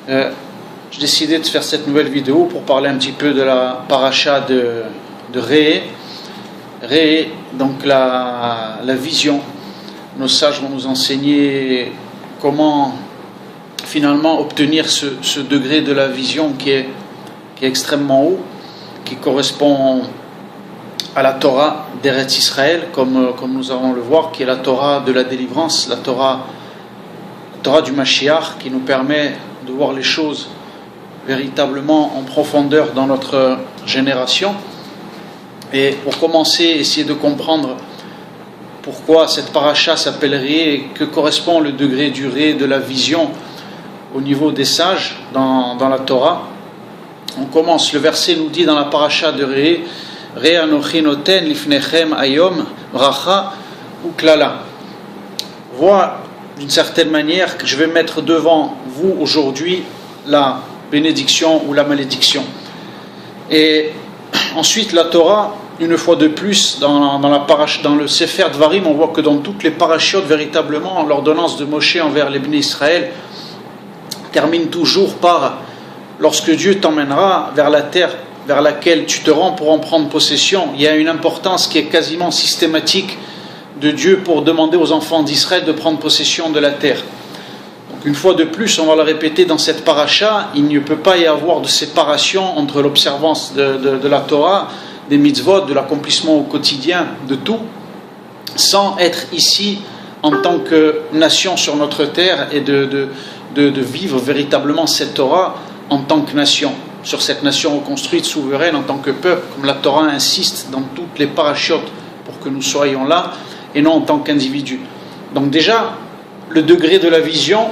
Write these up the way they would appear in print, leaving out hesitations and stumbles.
J'ai décidé de faire cette nouvelle vidéo pour parler un petit peu de la paracha de Ré. Ré, donc la vision. Nos sages vont nous enseigner comment finalement obtenir ce degré de la vision qui est extrêmement haut, qui correspond à la Torah d'Eretz Israël, comme nous allons le voir, qui est la Torah de la délivrance, la Torah du Mashiach, qui nous permet de voir les choses véritablement en profondeur dans notre génération. Et pour commencer, essayer de comprendre pourquoi cette paracha s'appelle Ré et que correspond le degré du Ré de la vision au niveau des sages dans la Torah. On commence, le verset nous dit dans la paracha de Ré, Ré anochi noten lifnechem ayom bracha ou klala. Vois d'une certaine manière que je vais mettre devant vous aujourd'hui la bénédiction ou la malédiction. Et ensuite la Torah, une fois de plus, dans le Sefer Dvarim, on voit que dans toutes les parachiotes, véritablement, l'ordonnance de Moshe envers les Bnei Israël termine toujours par « Lorsque Dieu t'emmènera vers la terre vers laquelle tu te rends pour en prendre possession », il y a une importance qui est quasiment systématique de Dieu pour demander aux enfants d'Israël de prendre possession de la terre. Donc une fois de plus, on va le répéter dans cette paracha, il ne peut pas y avoir de séparation entre l'observance de la Torah, des mitzvot, de l'accomplissement au quotidien, de tout, sans être ici en tant que nation sur notre terre et de vivre véritablement cette Torah en tant que nation, sur cette nation reconstruite, souveraine, en tant que peuple, comme la Torah insiste dans toutes les parachiotes pour que nous soyons là, et non en tant qu'individu. Donc déjà, le degré de la vision,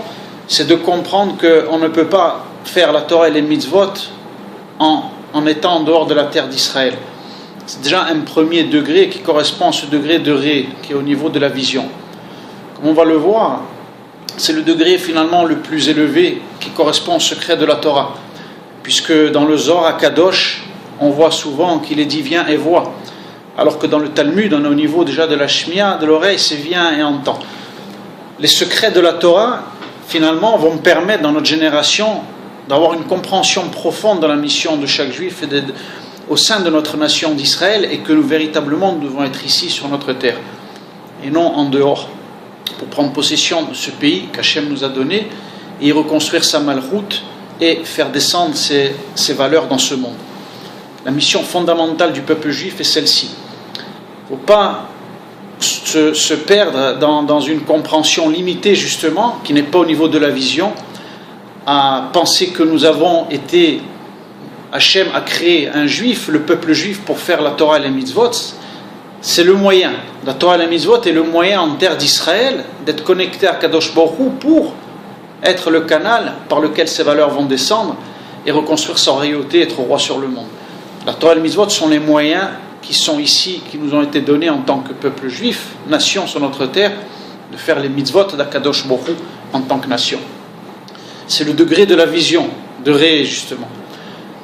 c'est de comprendre qu'on ne peut pas faire la Torah et les mitzvot en étant en dehors de la terre d'Israël. C'est déjà un premier degré qui correspond à ce degré de Ré, qui est au niveau de la vision. Comme on va le voir, c'est le degré finalement le plus élevé qui correspond au secret de la Torah. Puisque dans le Zohar à Kadosh, on voit souvent qu'il est dit viens et vois. Alors que dans le Talmud, on est au niveau déjà de la Shmiya, de l'oreille, c'est viens et entends. Les secrets de la Torah, finalement, vont permettre dans notre génération d'avoir une compréhension profonde de la mission de chaque juif et au sein de notre nation d'Israël, et que nous véritablement nous devons être ici sur notre terre et non en dehors, pour prendre possession de ce pays qu'Hachem nous a donné et y reconstruire sa malchoute et faire descendre ses valeurs dans ce monde. La mission fondamentale du peuple juif est celle-ci. Il ne faut pas se perdre dans une compréhension limitée justement, qui n'est pas au niveau de la vision, à penser que nous avons été, Hachem a créé un juif, le peuple juif, pour faire la Torah et les mitzvot. C'est le moyen. La Torah et les mitzvot est le moyen en terre d'Israël d'être connecté à Kadosh Baruch Hu pour être le canal par lequel ces valeurs vont descendre et reconstruire sa royauté, être roi sur le monde. La Torah et les mitzvot sont les moyens qui sont ici, qui nous ont été donnés en tant que peuple juif, nation sur notre terre, de faire les mitzvot d'Akadosh Baruch Hu en tant que nation. C'est le degré de la vision, de Ré justement.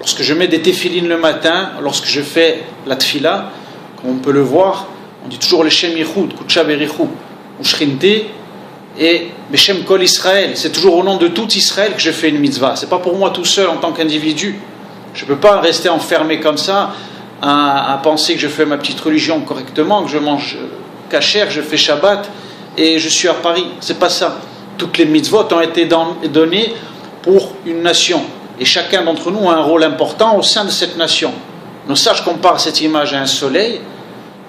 Lorsque je mets des téphilines le matin, lorsque je fais la tfila, comme on peut le voir, on dit toujours le Shem Yichud, Kutcha Berichu, ou Shrinte, et Beshem Kol Israël. C'est toujours au nom de tout Israël que je fais une mitzvah. C'est pas pour moi tout seul en tant qu'individu. Je peux pas rester enfermé comme ça à penser que je fais ma petite religion correctement, que je mange kasher, je fais Shabbat et je suis à Paris. C'est pas ça. Toutes les mitzvot ont été données pour une nation. Et chacun d'entre nous a un rôle important au sein de cette nation. Nos sages comparent cette image à un soleil.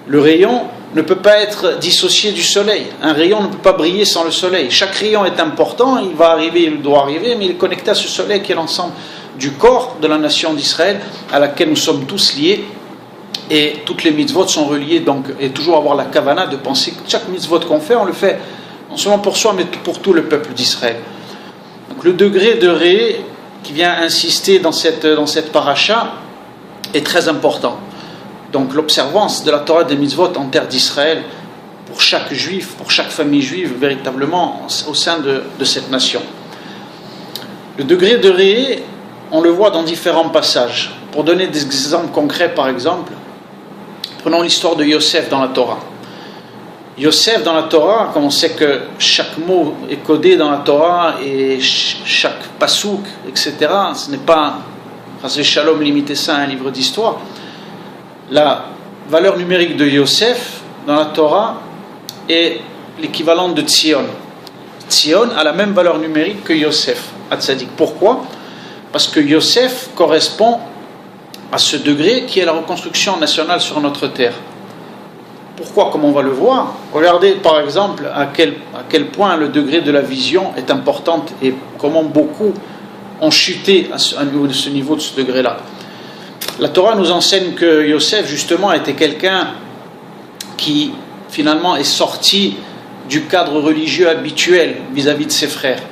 Le rayon ne peut pas être dissocié du soleil. Un rayon ne peut pas briller sans le soleil. Chaque rayon est important, il va arriver, il doit arriver, mais il est connecté à ce soleil qui est l'ensemble du corps de la nation d'Israël à laquelle nous sommes tous liés. Et toutes les mitzvot sont reliées, donc, et toujours avoir la kavana de penser que chaque mitzvot qu'on fait, on le fait non seulement pour soi, mais pour tout le peuple d'Israël. Donc le degré de Ré qui vient insister dans cette paracha est très important. Donc l'observance de la Torah des mitzvot en terre d'Israël, pour chaque juif, pour chaque famille juive, véritablement au sein de cette nation. Le degré de Ré, on le voit dans différents passages. Pour donner des exemples concrets, par exemple, prenons l'histoire de Yosef dans la Torah. Yosef dans la Torah, comme on sait que chaque mot est codé dans la Torah et chaque pasouk, etc., ce n'est pas, Shalom, limiter ça à un livre d'histoire. La valeur numérique de Yosef dans la Torah est l'équivalent de Tzion. Tzion a la même valeur numérique que Yosef, Hatzadik. Pourquoi? Parce que Yosef correspond à ce degré qui est la reconstruction nationale sur notre terre. Pourquoi? Comme on va le voir, regardez par exemple à quel point le degré de la vision est important et comment beaucoup ont chuté à ce niveau de ce degré-là. La Torah nous enseigne que Yosef justement était quelqu'un qui finalement est sorti du cadre religieux habituel vis-à-vis de ses frères.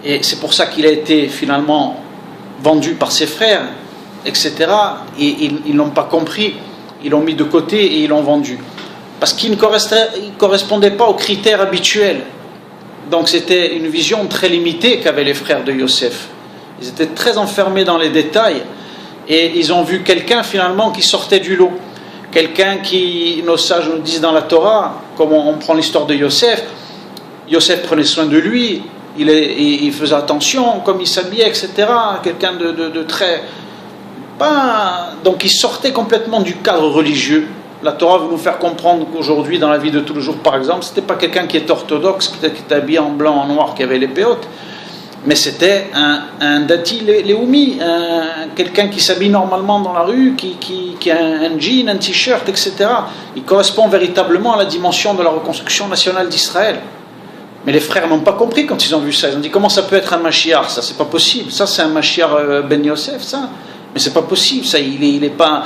Et c'est pour ça qu'il a été finalement vendu par ses frères, etc. Et ils ne l'ont pas compris. Ils l'ont mis de côté et ils l'ont vendu. Parce qu'il ne correspondait pas aux critères habituels. Donc c'était une vision très limitée qu'avaient les frères de Yosef. Ils étaient très enfermés dans les détails. Et ils ont vu quelqu'un finalement qui sortait du lot. Quelqu'un qui, nos sages nous disent dans la Torah, comme on prend l'histoire de Yosef, Yosef prenait soin de lui, il faisait attention, comme il s'habillait, etc. Quelqu'un de très... Donc il sortait complètement du cadre religieux. La Torah veut nous faire comprendre qu'aujourd'hui, dans la vie de tous les jours, par exemple, ce n'était pas quelqu'un qui était orthodoxe, peut-être qui était habillé en blanc, en noir, qui avait les péotes, mais c'était un dati léoumi, quelqu'un qui s'habille normalement dans la rue, qui a un jean, un t-shirt, etc. Il correspond véritablement à la dimension de la reconstruction nationale d'Israël. Mais les frères n'ont pas compris quand ils ont vu ça. Ils ont dit, comment ça peut être un Mashiach? Ça, c'est pas possible. Ça, c'est un Mashiach Ben Yosef, ça. Mais c'est pas possible, ça. Il est pas...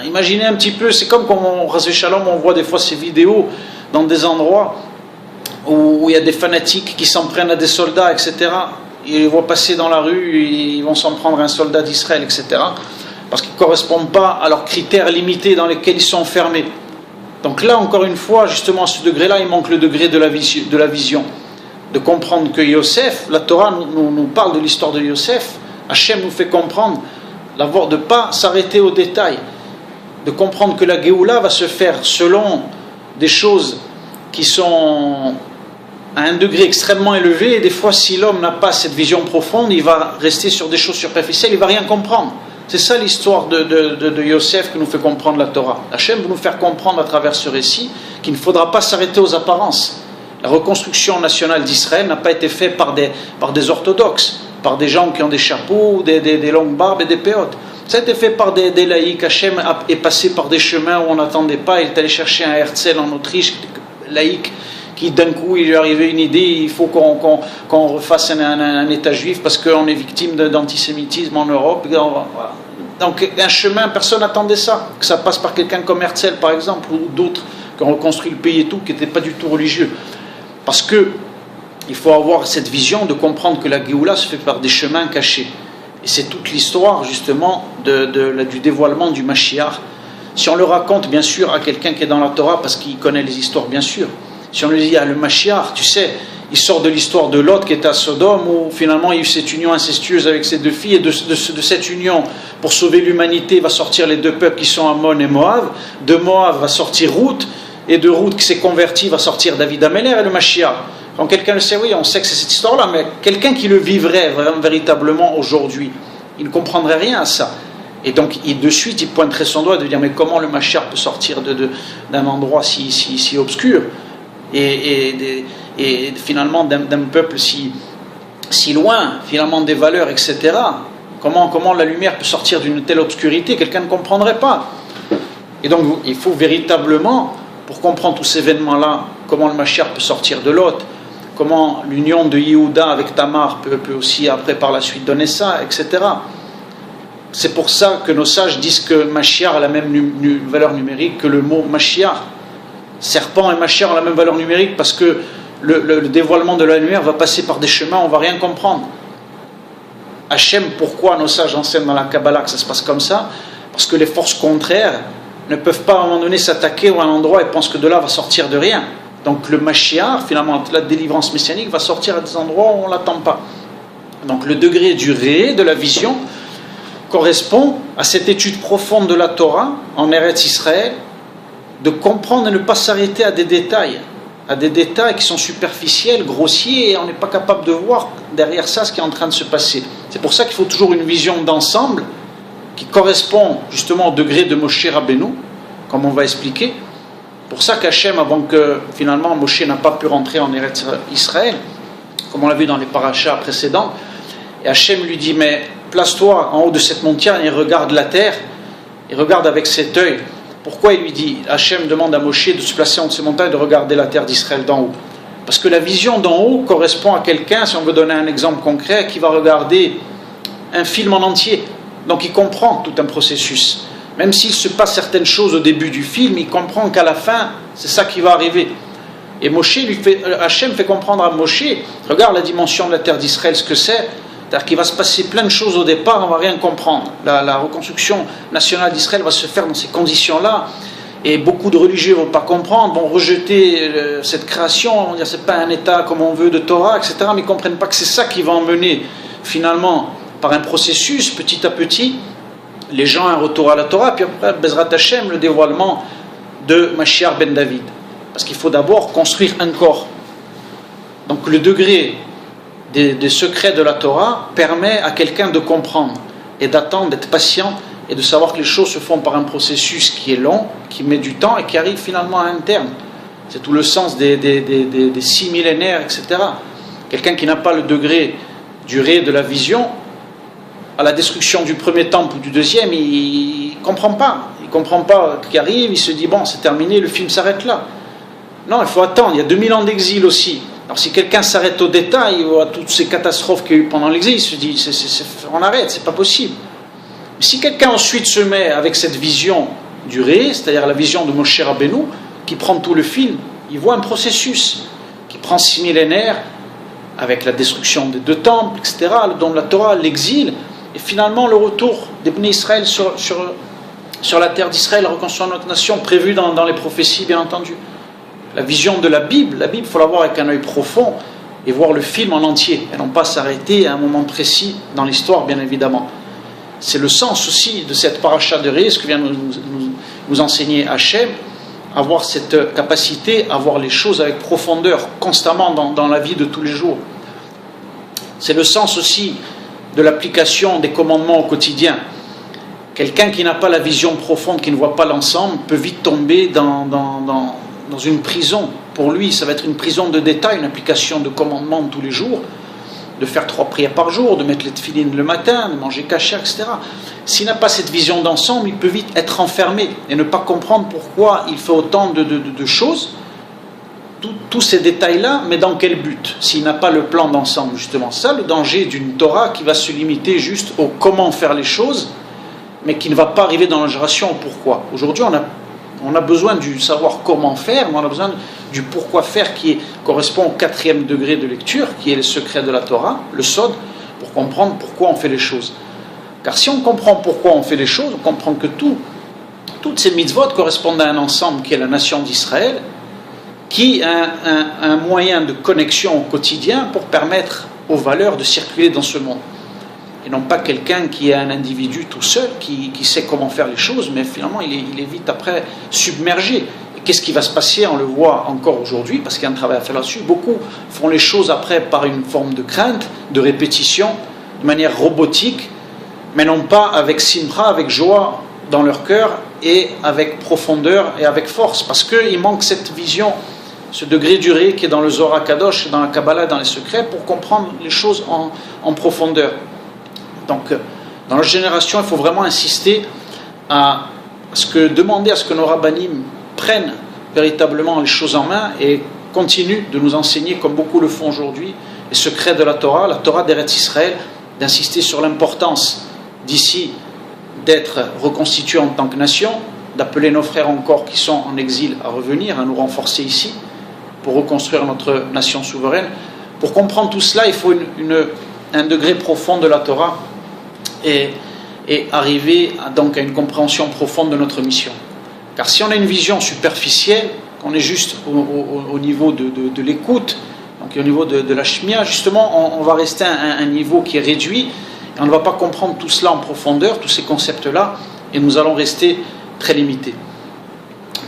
imaginez un petit peu, c'est comme quand on voit des fois ces vidéos dans des endroits où il y a des fanatiques qui s'en prennent à des soldats, etc. Ils les voient passer dans la rue, ils vont s'en prendre à un soldat d'Israël, etc. Parce qu'ils ne correspondent pas à leurs critères limités dans lesquels ils sont enfermés. Donc là, encore une fois, justement à ce degré-là, il manque le degré de la vision. De comprendre que Yosef, la Torah nous parle de l'histoire de Yosef, Hachem nous fait comprendre de ne pas s'arrêter aux détails, de comprendre que la Géoula va se faire selon des choses qui sont à un degré extrêmement élevé, et des fois si l'homme n'a pas cette vision profonde, il va rester sur des choses superficielles, il ne va rien comprendre. C'est ça l'histoire de Yosef que nous fait comprendre la Torah. Hachem veut nous faire comprendre à travers ce récit qu'il ne faudra pas s'arrêter aux apparences. La reconstruction nationale d'Israël n'a pas été faite par des orthodoxes, par des gens qui ont des chapeaux, des longues barbes et des péotes. Ça a été fait par des laïcs. Hachem est passé par des chemins où on n'attendait pas. Il est allé chercher un Herzl en Autriche, laïc, qui d'un coup il lui est arrivé une idée, il faut qu'on refasse un État juif parce qu'on est victime d'antisémitisme en Europe. Donc un chemin, personne n'attendait ça. Que ça passe par quelqu'un comme Herzl par exemple, ou d'autres qui ont reconstruit le pays et tout, qui n'étaient pas du tout religieux. Parce que il faut avoir cette vision de comprendre que la Géoula se fait par des chemins cachés. Et c'est toute l'histoire justement du dévoilement du Mashiach. Si on le raconte bien sûr à quelqu'un qui est dans la Torah parce qu'il connaît les histoires bien sûr. Si on lui dit le Mashiach, tu sais, il sort de l'histoire de Lot qui était à Sodome où finalement il y a eu cette union incestueuse avec ses deux filles et de cette union pour sauver l'humanité va sortir les deux peuples qui sont Ammon et Moab. De Moab va sortir Ruth et de Ruth qui s'est converti va sortir David Améler et le Mashiach. Quand quelqu'un le sait, oui, on sait que c'est cette histoire-là, mais quelqu'un qui le vivrait véritablement aujourd'hui, il ne comprendrait rien à ça. Et donc, de suite, il pointerait son doigt de dire, mais comment le Mashiach peut sortir d'un endroit si obscur et finalement d'un peuple si loin, finalement des valeurs, etc. Comment la lumière peut sortir d'une telle obscurité? Quelqu'un ne comprendrait pas. Et donc, il faut véritablement, pour comprendre tous ces événements-là, comment le Mashiach peut sortir de Lot, comment l'union de Yehuda avec Tamar peut aussi après par la suite donner ça, etc. C'est pour ça que nos sages disent que Mashiach a la même valeur numérique que le mot Mashiach. Serpent et Mashiach ont la même valeur numérique parce que le dévoilement de la lumière va passer par des chemins, on ne va rien comprendre. Hachem, pourquoi nos sages enseignent dans la Kabbalah que ça se passe comme ça? Parce que les forces contraires ne peuvent pas à un moment donné s'attaquer à un endroit et pensent que de là va sortir de rien. Donc le Mashiach, finalement, la délivrance messianique va sortir à des endroits où on ne l'attend pas. Donc le degré du ré, de la vision, correspond à cette étude profonde de la Torah en Eretz Israël, de comprendre et ne pas s'arrêter à des détails qui sont superficiels, grossiers, et on n'est pas capable de voir derrière ça ce qui est en train de se passer. C'est pour ça qu'il faut toujours une vision d'ensemble qui correspond justement au degré de Moshe Rabbeinu, comme on va expliquer. Pour ça qu'Hachem, avant que finalement Moshe n'a pas pu rentrer en Eretz Israël, comme on l'a vu dans les parachas précédents, et Hachem lui dit, mais place-toi en haut de cette montagne et regarde la terre, et regarde avec cet œil. Pourquoi il lui dit, Hachem demande à Moshe de se placer en haut de ces montagnes et de regarder la terre d'Israël d'en haut? Parce que la vision d'en haut correspond à quelqu'un, si on veut donner un exemple concret, qui va regarder un film en entier. Donc il comprend tout un processus. Même s'il se passe certaines choses au début du film, il comprend qu'à la fin, c'est ça qui va arriver. Et Hachem fait comprendre à Moshe, regarde la dimension de la terre d'Israël, ce que c'est. C'est-à-dire qu'il va se passer plein de choses au départ, on ne va rien comprendre. La reconstruction nationale d'Israël va se faire dans ces conditions-là, et beaucoup de religieux ne vont pas comprendre, vont rejeter cette création, vont dire c'est pas un État comme on veut de Torah, etc. Mais ils ne comprennent pas que c'est ça qui va emmener finalement par un processus, petit à petit, les gens à un retour à la Torah, puis après, Bezrat Hashem, le dévoilement de Mashiach ben David. Parce qu'il faut d'abord construire un corps. Donc le degré des secrets de la Torah permet à quelqu'un de comprendre et d'attendre, d'être patient et de savoir que les choses se font par un processus qui est long, qui met du temps et qui arrive finalement à un terme. C'est tout le sens des 6 millénaires, etc. Quelqu'un qui n'a pas le degré du ré de la vision, à la destruction du premier temple ou du deuxième, il ne comprend pas. Il ne comprend pas ce qui arrive, il se dit bon, c'est terminé, le film s'arrête là. Non, il faut attendre, il y a 2000 ans d'exil aussi. Alors si quelqu'un s'arrête au détail, à toutes ces catastrophes qu'il y a eu pendant l'exil, il se dit on arrête, c'est pas possible. Mais si quelqu'un ensuite se met avec cette vision du ré, c'est-à-dire la vision de Moshe Rabbeinu, qui prend tout le film, il voit un processus qui prend 6 millénaires, avec la destruction des 2 temples, etc., le don de la Torah, l'exil, et finalement le retour des Bnei Israël sur la terre d'Israël, la reconstruction de notre nation, prévue dans les prophéties, bien entendu. La vision de la Bible, il faut la voir avec un œil profond et voir le film en entier, et non pas s'arrêter à un moment précis dans l'histoire, bien évidemment. C'est le sens aussi de cette paracha de Ré, ce que vient nous enseigner Hachem, avoir cette capacité à voir les choses avec profondeur, constamment dans la vie de tous les jours. C'est le sens aussi de l'application des commandements au quotidien. Quelqu'un qui n'a pas la vision profonde, qui ne voit pas l'ensemble, peut vite tomber dans une prison. Pour lui, ça va être une prison de détails, une application de commandements tous les jours, de faire 3 prières par jour, de mettre les tefilines le matin, de manger kasher, etc. S'il n'a pas cette vision d'ensemble, il peut vite être enfermé et ne pas comprendre pourquoi il fait autant de choses, tous ces détails-là, mais dans quel but? S'il n'a pas le plan d'ensemble, justement. Ça, le danger d'une Torah qui va se limiter juste au comment faire les choses, mais qui ne va pas arriver dans la génération au pourquoi. Aujourd'hui, on a besoin du savoir comment faire, mais on a besoin du pourquoi faire qui correspond au 4e degré de lecture, qui est le secret de la Torah, le Sod, pour comprendre pourquoi on fait les choses. Car si on comprend pourquoi on fait les choses, on comprend que toutes ces mitzvot correspondent à un ensemble qui est la nation d'Israël, qui a un moyen de connexion au quotidien pour permettre aux valeurs de circuler dans ce monde. Et non pas quelqu'un qui est un individu tout seul, qui sait comment faire les choses, mais finalement il est vite après submergé. Et qu'est-ce qui va se passer? On le voit encore aujourd'hui, parce qu'il y a un travail à faire là-dessus. Beaucoup font les choses après par une forme de crainte, de répétition, de manière robotique, mais non pas avec simra, avec joie dans leur cœur, et avec profondeur et avec force, parce qu'il manque cette vision, ce degré duré qui est dans le Zohar Kadosh, dans la Kabbalah, dans les secrets, pour comprendre les choses en profondeur. Donc, dans notre génération, il faut vraiment insister à demander à ce que nos rabbanim prennent véritablement les choses en main et continuent de nous enseigner, comme beaucoup le font aujourd'hui, les secrets de la Torah d'Eretz Israël, d'insister sur l'importance d'ici d'être reconstitués en tant que nation, d'appeler nos frères encore qui sont en exil à revenir, à nous renforcer ici, pour reconstruire notre nation souveraine. Pour comprendre tout cela, il faut un degré profond de la Torah et arriver donc à une compréhension profonde de notre mission. Car si on a une vision superficielle, qu'on est juste au niveau de l'écoute, donc au niveau de la shmia, justement, on va rester à un niveau qui est réduit, et on ne va pas comprendre tout cela en profondeur, tous ces concepts-là, et nous allons rester très limités.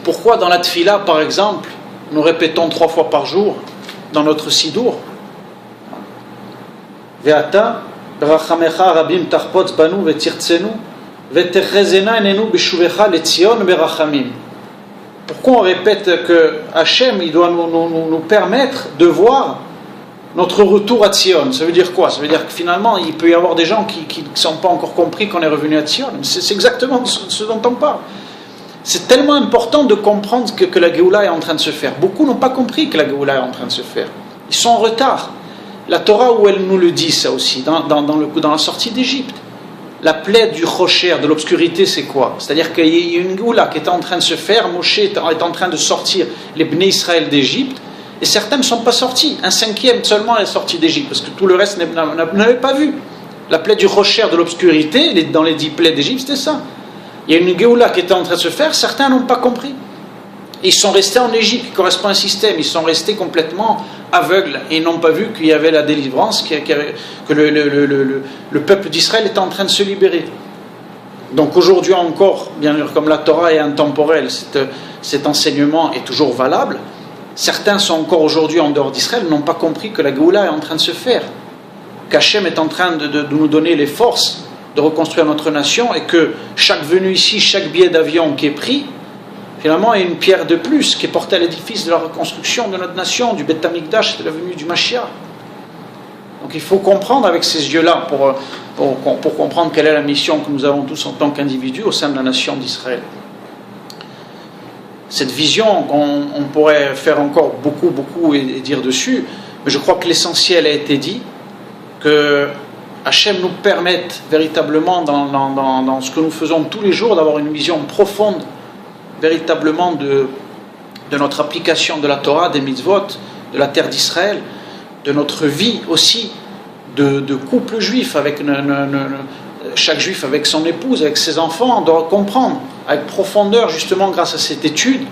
Pourquoi dans la tfila, par exemple, nous répétons 3 fois par jour dans notre sidour Ve'ata berachamecha rabim tarpotz banu ve'tirtzenu ve'techezena enenu b'shuvecha le'tzion berachamim. Pourquoi on répète que Hachem il doit nous permettre de voir notre retour à Tzion? Ça veut dire quoi? Ça veut dire que finalement il peut y avoir des gens qui ne sont pas encore compris qu'on est revenu à Tzion. C'est exactement ce dont on parle. C'est tellement important de comprendre que la Géoula est en train de se faire. Beaucoup n'ont pas compris que la Géoula est en train de se faire. Ils sont en retard. La Torah, où elle nous le dit, ça aussi, dans la sortie d'Égypte. La plaie du rocher, de l'obscurité, c'est quoi? C'est-à-dire qu'il y a une Géoula qui est en train de se faire. Moshe est en train de sortir les Bnei Israël d'Égypte. Et certains ne sont pas sortis. Un 5e seulement est sorti d'Égypte. Parce que tout le reste n'avait pas vu. La plaie du rocher, de l'obscurité, dans les 10 plaies d'Égypte, c'était ça. Il y a une Géoula qui était en train de se faire, certains n'ont pas compris. Ils sont restés en Égypte, qui correspond à un système, ils sont restés complètement aveugles et n'ont pas vu qu'il y avait la délivrance, que le peuple d'Israël était en train de se libérer. Donc aujourd'hui encore, bien sûr, comme la Torah est intemporelle, cet enseignement est toujours valable. Certains sont encore aujourd'hui en dehors d'Israël, n'ont pas compris que la Géoula est en train de se faire, qu'Hachem est en train de nous donner les forces de reconstruire notre nation et que chaque venue ici, chaque billet d'avion qui est pris, finalement est une pierre de plus qui est portée à l'édifice de la reconstruction de notre nation, du Beth Amikdash, de la venue du Mashiach. Donc il faut comprendre avec ces yeux-là pour comprendre quelle est la mission que nous avons tous en tant qu'individus au sein de la nation d'Israël. Cette vision, on pourrait faire encore beaucoup et dire dessus, mais je crois que l'essentiel a été dit, que Hachem nous permette véritablement dans ce que nous faisons tous les jours d'avoir une vision profonde véritablement de notre application de la Torah, des mitzvot, de la terre d'Israël, de notre vie aussi de couple juif, avec chaque juif avec son épouse, avec ses enfants, on doit comprendre avec profondeur justement grâce à cette étude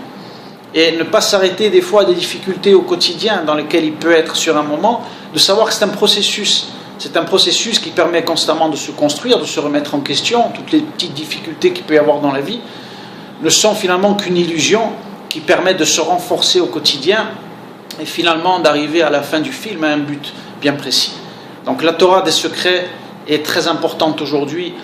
et ne pas s'arrêter des fois à des difficultés au quotidien dans lesquelles il peut être sur un moment, de savoir que c'est un processus. C'est un processus qui permet constamment de se construire, de se remettre en question. Toutes les petites difficultés qu'il peut y avoir dans la vie ne sont finalement qu'une illusion qui permet de se renforcer au quotidien et finalement d'arriver à la fin du film à un but bien précis. Donc la Torah des secrets est très importante aujourd'hui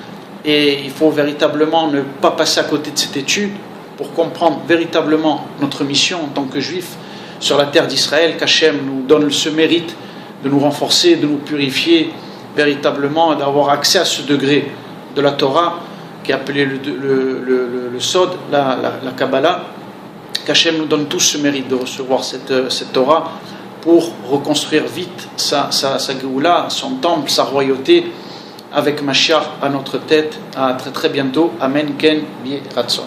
et il faut véritablement ne pas passer à côté de cette étude pour comprendre véritablement notre mission en tant que juifs sur la terre d'Israël, qu'Hachem nous donne ce mérite de nous renforcer, de nous purifier véritablement, d'avoir accès à ce degré de la Torah qui est appelé le Sod, la Kabbalah, qu'Hachem nous donne tous ce mérite de recevoir cette Torah pour reconstruire vite sa Géoula, son temple, sa royauté avec Mashiach à notre tête. À très très bientôt. Amen, Ken, Bi Ratson.